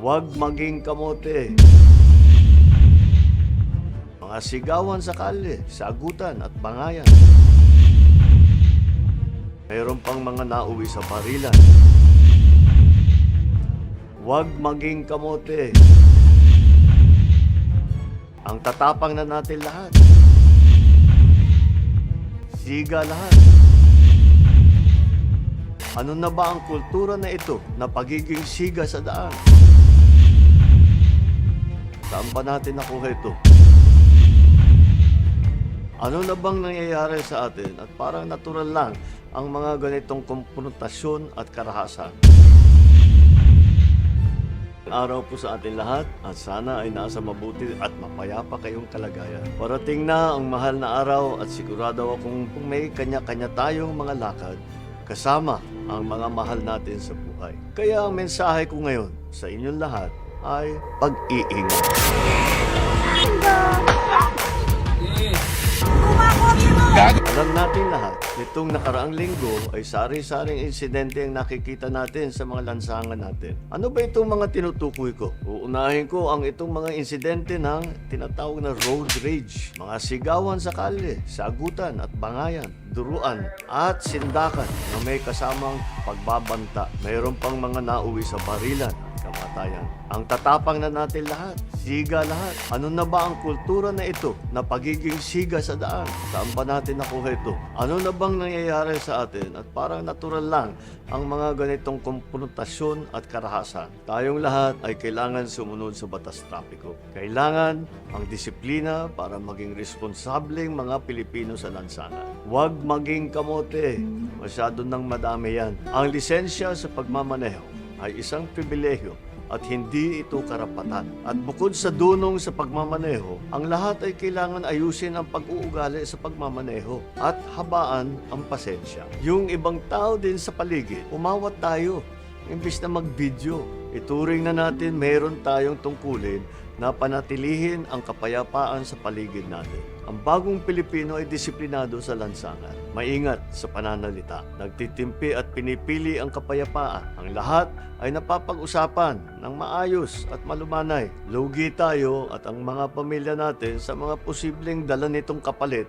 Huwag maging kamote. Mga sigawan sa kalye, sagutan at bangayan. Mayroon pang mga nauwi sa barilan. Huwag maging kamote. Ang tatapang na natin lahat. Siga lahat. Ano na ba ang kultura na ito na pagiging siga sa daan? Saan ba natin nakuha ito? Ano na bang nangyayari sa atin at parang natural lang ang mga ganitong komprontasyon at karahasan? Araw po sa atin lahat at sana ay nasa mabuti at mapayapa kayong kalagayan. Parating na ang mahal na araw at sigurado akong may kanya-kanya tayong mga lakad kasama ang mga mahal natin sa buhay. Kaya ang mensahe ko ngayon sa inyong lahat ay pag-iingat. Alam natin lahat, nitong nakaraang linggo ay sari-saring insidente ang nakikita natin sa mga lansangan natin. Ano ba itong mga tinutukoy ko? Uunahin ko ang itong mga insidente ng tinatawag na road rage, mga sigawan sa kalye, sagutan at bangayan, duruan at sindakan na may kasamang pagbabanta. Mayroon pang mga nauwi sa barilan, kamatayan. Ang tatapang na natin lahat, siga lahat. Ano na ba ang kultura na ito na pagiging siga sa daan? Saan ba natin nakuha ito? Ano na bang nangyayari sa atin at parang natural lang ang mga ganitong komprontasyon at karahasan? Tayong lahat ay kailangan sumunod sa batas trapiko. Kailangan ang disiplina para maging responsableng mga Pilipino sa lansangan. Huwag maging kamote. Masyado nang madami yan. Ang lisensya sa pagmamaneho ay isang pribilehyo at hindi ito karapatan. At bukod sa dunong sa pagmamaneho, ang lahat ay kailangan ayusin ang pag-uugali sa pagmamaneho at habaan ang pasensya. Yung ibang tao din sa paligid, umawat tayo. Imbis na mag-video, ituring na natin mayroon tayong tungkulin na panatilihin ang kapayapaan sa paligid natin. Ang bagong Pilipino ay disiplinado sa lansangan, maingat sa pananalita, nagtitimpi at pinipili ang kapayapaan. Ang lahat ay napapag-usapan ng maayos at malumanay. Lugi tayo at ang mga pamilya natin sa mga posibleng dala nitong kapalit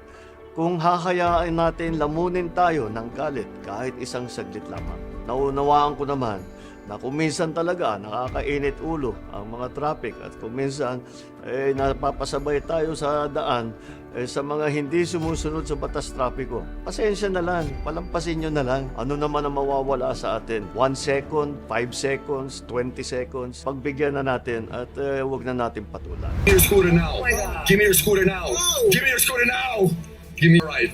kung hahayaan natin lamunin tayo ng galit kahit isang saglit lamang. Naunawaan ko naman na kung minsan talaga nakakainit ulo ang mga traffic at kung minsan napapasabay tayo sa daan sa mga hindi sumusunod sa batas trapiko. Pasensya na lang, palampasin nyo na lang. Ano naman ang mawawala sa atin? 1 second, 5 seconds, 20 seconds. Pagbigyan na natin at huwag na natin patulan. Give me your scooter now. Give me your scooter now. Give me your scooter now. Give me a ride.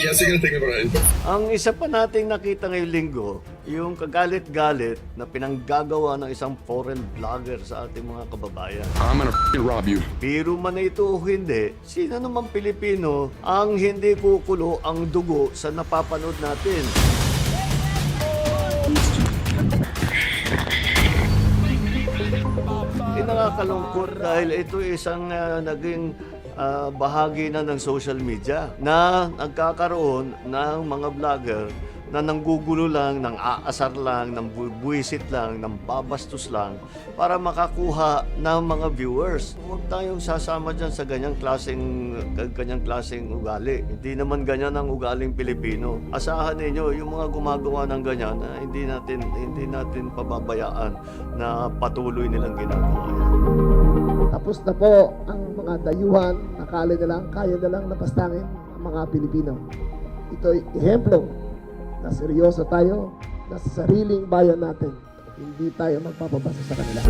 Yes, you're gonna take me a ride. Ang isa pa nating nakita ngayong linggo, yung kagalit-galit na pinanggagawa ng isang foreign vlogger sa ating mga kababayan. I'm gonna rob you. Biro man na ito o hindi, sino naman Pilipino ang hindi kukulo ang dugo sa napapanood natin? Nakakalungkot dahil ito isang naging bahagi na ng social media na nagkakaroon ng mga vlogger na nanggugulo lang, nang aasar lang, nang buwisit lang, nang babastos lang para makakuha ng mga viewers. Huwag tayong sasama dyan sa ganyang klaseng ugali. Hindi naman ganyan ang ugaling Pilipino. Asahan ninyo yung mga gumagawa ng ganyan na hindi natin pababayaan na patuloy nilang ginagawa yan. Tapos na po ang mga dayuhan, nakali na lang, kaya na lang napastangin ang mga Pilipino. Ito'y ehemplo na seryoso tayo na sa sariling bayan natin. Hindi tayo magpapabasa sa kanila.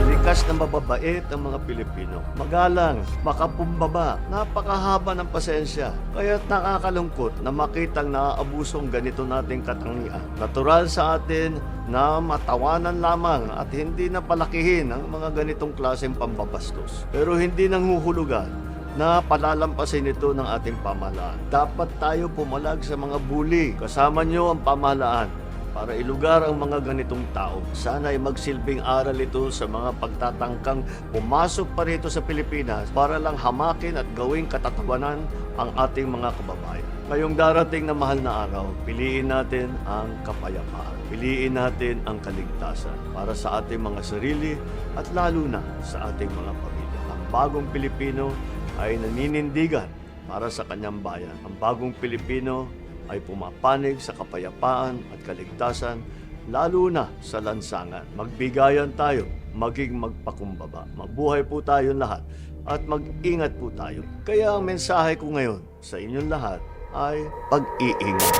Likas na mababait ang mga Pilipino. Magalang, makapumbaba, napakahaba ng pasensya. Kaya't nakakalungkot na makitang naaabusong ganito nating katangian. Natural sa atin na matawanan lamang at hindi na palakihin ang mga ganitong klaseng pambabastos. Pero hindi nanghuhulugan na palalampasin ito ng ating pamahalaan. Dapat tayo pumalag sa mga bully. Kasama nyo ang pamahalaan para ilugar ang mga ganitong tao. Sana ay magsilbing aral ito sa mga pagtatangkang pumasok pa rito sa Pilipinas para lang hamakin at gawing katatawanan ang ating mga kababayan. Ngayong darating na mahal na araw, piliin natin ang kapayapaan. Piliin natin ang kaligtasan para sa ating mga sarili at lalo na sa ating mga pamilya. Ang bagong Pilipino ay naninindigan para sa kanyang bayan. Ang bagong Pilipino ay pumapanig sa kapayapaan at kaligtasan, lalo na sa lansangan. Magbigayan tayo, maging magpakumbaba. Mabuhay po tayong lahat at mag-ingat po tayo. Kaya ang mensahe ko ngayon sa inyong lahat ay pag-iingat.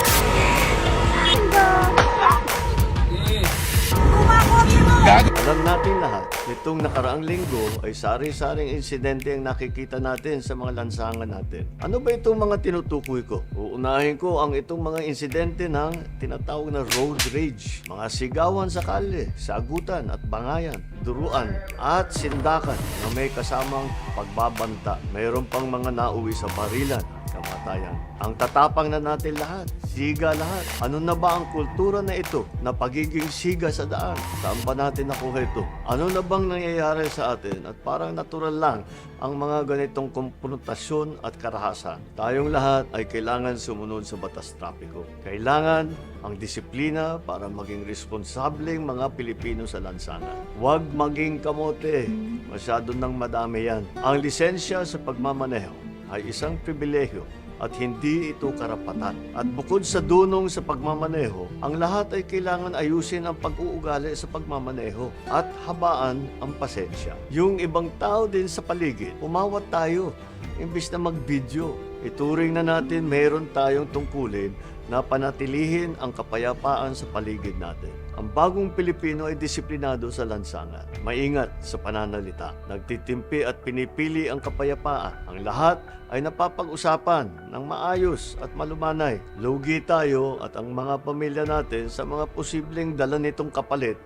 Alam natin lahat, nitong nakaraang linggo ay sari-saring insidente ang nakikita natin sa mga lansangan natin. Ano ba itong mga tinutukoy ko? Uunahin ko ang itong mga insidente ng tinatawag na road rage. Mga sigawan sa kalye, sagutan at bangayan, duruan at sindakan na may kasamang pagbabanta. Mayroon pang mga nauwi sa barilan, kamatayan. Ang tatapang na natin lahat, siga lahat. Ano na ba ang kultura na ito na pagiging siga sa daan? Saan ba natin nakuha ito? Ano na bang nangyayari sa atin? At parang natural lang ang mga ganitong konfrontasyon at karahasan. Tayong lahat ay kailangan sumunod sa batas trapiko. Kailangan ang disiplina para maging responsableng mga Pilipino sa lansangan. Huwag maging kamote. Masyado nang madami yan. Ang lisensya sa pagmamaneho ay isang pribilehyo at hindi ito karapatan. At bukod sa dunong sa pagmamaneho, ang lahat ay kailangan ayusin ang pag-uugali sa pagmamaneho at habaan ang pasensya. Yung ibang tao din sa paligid, umawat tayo. Imbis na mag-video, ituring na natin mayroon tayong tungkulin na panatilihin ang kapayapaan sa paligid natin. Ang bagong Pilipino ay disiplinado sa lansangan, maingat sa pananalita, nagtitimpi at pinipili ang kapayapaan. Ang lahat ay napapag-usapan ng maayos at malumanay. Lugi tayo at ang mga pamilya natin sa mga posibleng dala nitong kapalit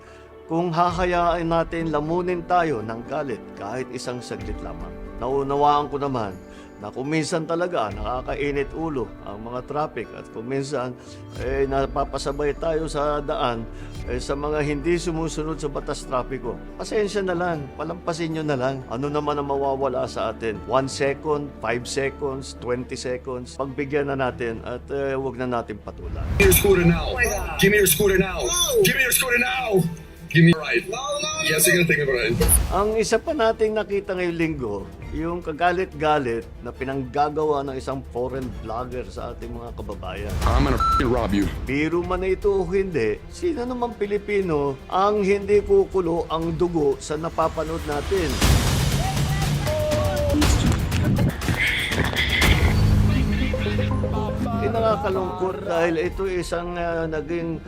kung hahayaan natin lamunin tayo ng galit kahit isang saglit lamang. Naunawaan ko naman na kung minsan talaga nakakainit ulo ang mga traffic at kung minsan napapasabay tayo sa daan sa mga hindi sumusunod sa batas trapiko. Pasensya na lang, palampasin nyo na lang. Ano naman ang mawawala sa atin? 1 second, 5 seconds, 20 seconds. Pagbigyan na natin at huwag na natin patulan. Give me your scooter now. Give me your scooter now. Give me your scooter now. Give me a ride. Yes, you're gonna take me for a ride. Ang isa pa nating nakita ngayong linggo, yung kagalit-galit na pinanggagawa ng isang foreign vlogger sa ating mga kababayan. I'm gonna rob you. Biro man na ito o hindi, sino naman Pilipino ang hindi kukulo ang dugo sa napapanood natin? Nakakalungkot dahil ito isang naging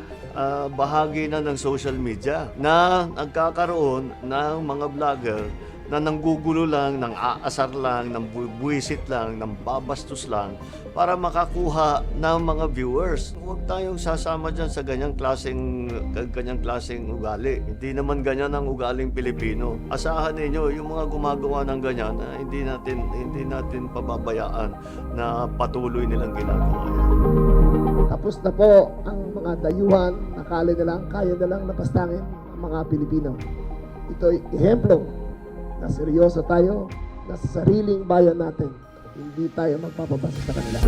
bahagi na ng social media na nagkakaroon ng mga vlogger na nanggugulo lang, nang aasar lang, nang buwisit lang, nang babastos lang para makakuha ng mga viewers. Huwag tayong sasama dyan sa ganyang klaseng ugali. Hindi naman ganyan ang ugaling Pilipino. Asahan ninyo yung mga gumagawa ng ganyan na hindi natin pababayaan na patuloy nilang ginagawa yan. Tapos na po ang mga dayuhan, nakali na lang, kaya na lang napastangin ang mga Pilipino. Ito'y ehemplo na seryoso tayo na sa sariling bayan natin. Hindi tayo magpapabasa sa kanila.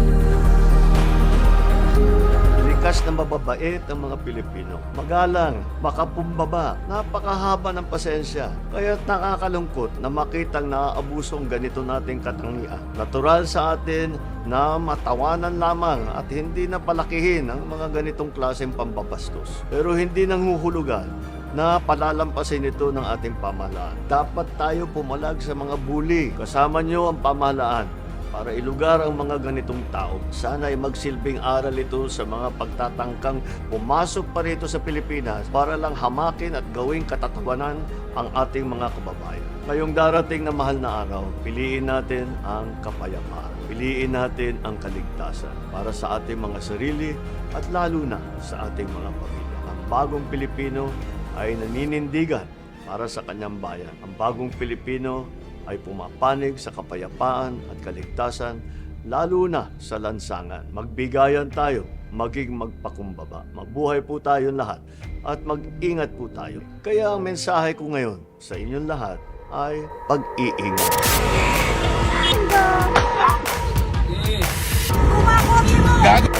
Likas na mababait ang mga Pilipino. Magalang, makapumbaba, napakahaba ng pasensya. Kaya't nakakalungkot na makitang naaabuso ang ganito nating katangian. Natural sa atin na matawanan lamang at hindi na palakihin ang mga ganitong klaseng pambabastos. Pero hindi nanghuhulugan na palalampasin ito ng ating pamahalaan. Dapat tayo pumalag sa mga bully. Kasama nyo ang pamahalaan para ilugar ang mga ganitong tao. Sana ay magsilbing aral ito sa mga pagtatangkang pumasok pa rito sa Pilipinas para lang hamakin at gawing katatawanan ang ating mga kababayan. Ngayong darating na mahal na araw, piliin natin ang kapayapaan. Piliin natin ang kaligtasan para sa ating mga sarili at lalo na sa ating mga pamilya. Ang bagong Pilipino ay naninindigan para sa kanyang bayan. Ang bagong Pilipino ay pumapanig sa kapayapaan at kaligtasan, lalo na sa lansangan. Magbigayan tayo, maging magpakumbaba. Mabuhay po tayong lahat at mag-ingat po tayo. Kaya ang mensahe ko ngayon sa inyong lahat ay pag-iingat.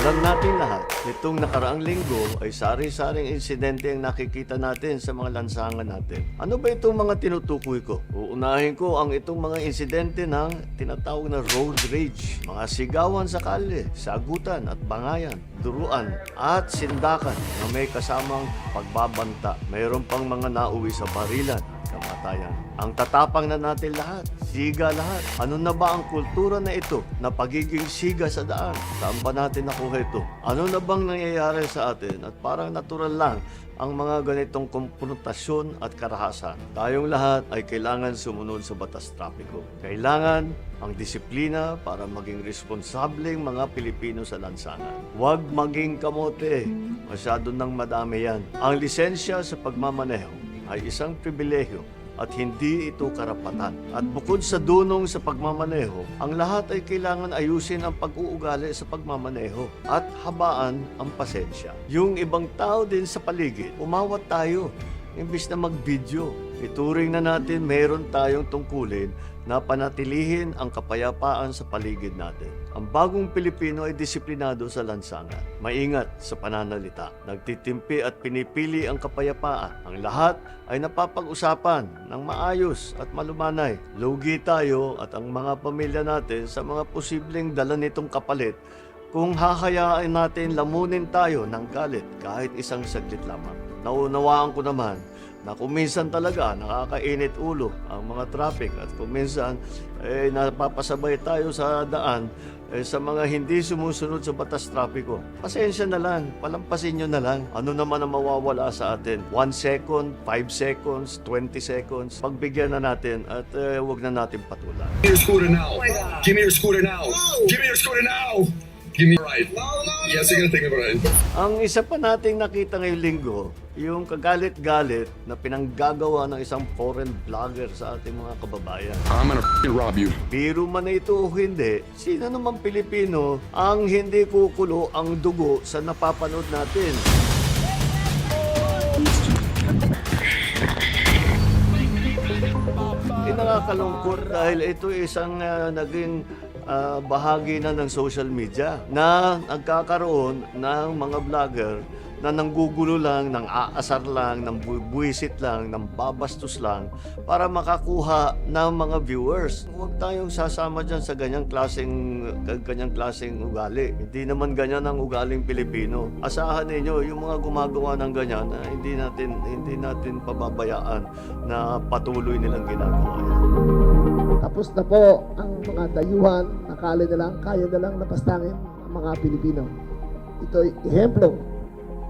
Alam natin lahat, nitong nakaraang linggo ay sari-saring insidente ang nakikita natin sa mga lansangan natin. Ano ba itong mga tinutukoy ko? Uunahin ko ang itong mga insidente ng tinatawag na road rage, mga sigawan sa kalye, sagutan at bangayan, duruan at sindakan na may kasamang pagbabanta. Mayroon pang mga nauwi sa barilan, kamatayan. Ang tatapang na natin lahat, siga lahat. Ano na ba ang kultura na ito na pagiging siga sa daan? Saan ba natin nakuha ito? Ano na bang nangyayari sa atin at parang natural lang ang mga ganitong konfrontasyon at karahasan? Tayong lahat ay kailangan sumunod sa batas trapiko. Kailangan ang disiplina para maging responsableng mga Pilipino sa lansangan. Huwag maging kamote. Masyado nang madami yan. Ang lisensya sa pagmamaneho ay isang pribilehiyo at hindi ito karapatan. At bukod sa dunong sa pagmamaneho, ang lahat ay kailangan ayusin ang pag-uugali sa pagmamaneho at habaan ang pasensya. Yung ibang tao din sa paligid, umawat tayo imbis na mag-video. Ituring na natin mayroon tayong tungkulin na panatilihin ang kapayapaan sa paligid natin. Ang bagong Pilipino ay disiplinado sa lansangan, maingat sa pananalita, nagtitimpi at pinipili ang kapayapaan. Ang lahat ay napapag-usapan ng maayos at malumanay. Lugi tayo at ang mga pamilya natin sa mga posibleng dala nitong kapalit kung hahayaan natin lamunin tayo ng galit kahit isang saglit lamang. Naunawaan ko naman na kung minsan talaga nakakainit ulo ang mga traffic at kung minsan napapasabay tayo sa daan sa mga hindi sumusunod sa batas trapiko. Pasensya na lang, palampasin nyo na lang. Ano naman ang mawawala sa atin? 1 second, 5 seconds, 20 seconds. Pagbigyan na natin at huwag na natin patulan. Give me your scooter now. Give me your scooter now. Give me your scooter now. Give me a ride. Yes, you're gonna take me for a ride. Ang isa pa nating nakita ngayong linggo, yung kagalit-galit na pinanggagawa ng isang foreign vlogger sa ating mga kababayan. I'm gonna rob you. Biro man na ito o hindi, sino naman Pilipino ang hindi kukulo ang dugo sa napapanood natin? Nakakalungkot dahil ito isang naging bahagi na ng social media na nagkakaroon ng mga vlogger na nanggugulo lang, nang aasar lang, nang buwisit lang, nang babastos lang para makakuha ng mga viewers. Huwag tayong sasama dyan sa ganyang klaseng ugali. Hindi naman ganyan ang ugaling Pilipino. Asahan ninyo yung mga gumagawa ng ganyan na hindi natin pababayaan na patuloy nilang ginagawa yan. Tapos na po ang mga dayuhan, nakali na lang, kaya na lang napastangin ang mga Pilipino. Ito'y ehemplo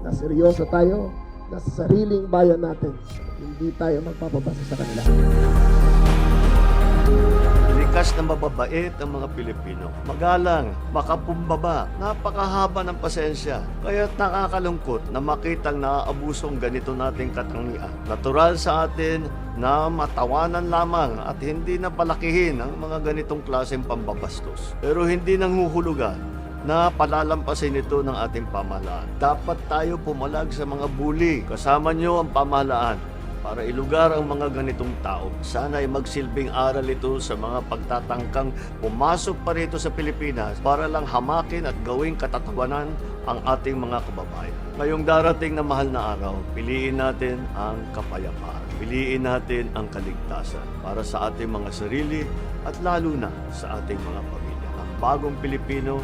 na seryoso tayo na sa sariling bayan natin. Hindi tayo magpapabasa sa kanila. Likas na mababait ang mga Pilipino. Magalang, makapumbaba, napakahaba ng pasensya. Kaya't nakakalungkot na makitang naaabusong ganito nating katangian. Natural sa atin na matawanan lamang at hindi na palakihin ang mga ganitong klaseng pambabastos. Pero hindi nanghuhulugan na palalampasin ito ng ating pamahalaan. Dapat tayo pumalag sa mga bully. Kasama nyo ang pamahalaan para ilugar ang mga ganitong tao. Sana ay magsilbing aral ito sa mga pagtatangkang pumasok pa rito sa Pilipinas para lang hamakin at gawing katatawanan ang ating mga kababayan. Ngayong darating na mahal na araw, piliin natin ang kapayapaan. Piliin natin ang kaligtasan para sa ating mga sarili at lalo na sa ating mga pamilya. Ang bagong Pilipino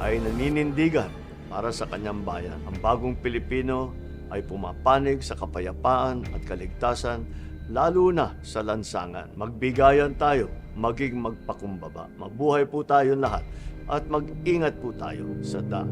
ay naninindigan para sa kanyang bayan. Ang bagong Pilipino ay pumapanig sa kapayapaan at kaligtasan, lalo na sa lansangan. Magbigayan tayo, maging magpakumbaba. Mabuhay po tayong lahat at mag-ingat po tayo sa daan.